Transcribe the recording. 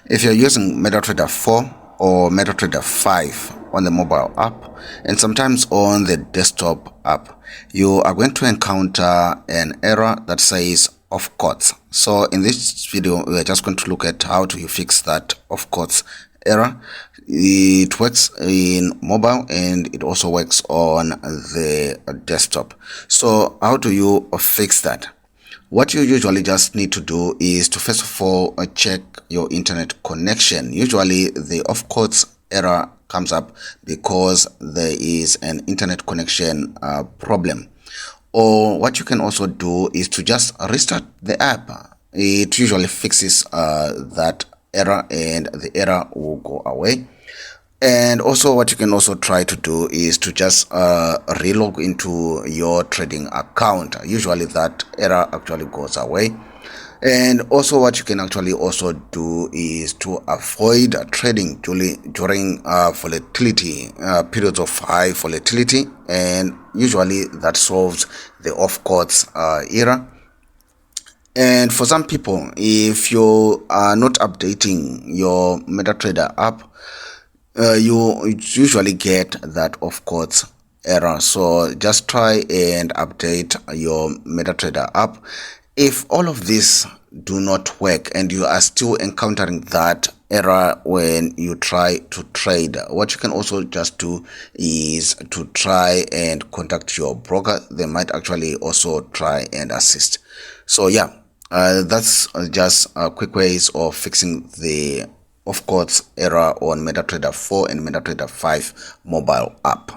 If you're using MetaTrader 4 or MetaTrader 5 on the mobile app and sometimes on the desktop app, you are going to encounter an error that says off course. So in this video, we're just going to look at how to fix that off course error. It works in mobile and it also works on the desktop. So how do you fix that? What you usually just need to do is to first of all check your internet connection. Usually the off course error comes up because there is an internet connection problem. Or what you can also do is to just restart the app. It usually fixes that error and the error will go away. And also what you can also try to do is to just relog into your trading account. Usually that error actually goes away. And also what you can actually also do is to avoid trading during volatility, periods of high volatility, and usually that solves the off course error. And for some people, if you are not updating your MetaTrader app, you usually get that off course error. So just try and update your MetaTrader app. If all of this do not work and you are still encountering that error when you try to trade, what you can also just do is to try and contact your broker. They might actually also try and assist. So yeah, that's just quick ways of fixing the off course error on MetaTrader 4 and MetaTrader 5 mobile app.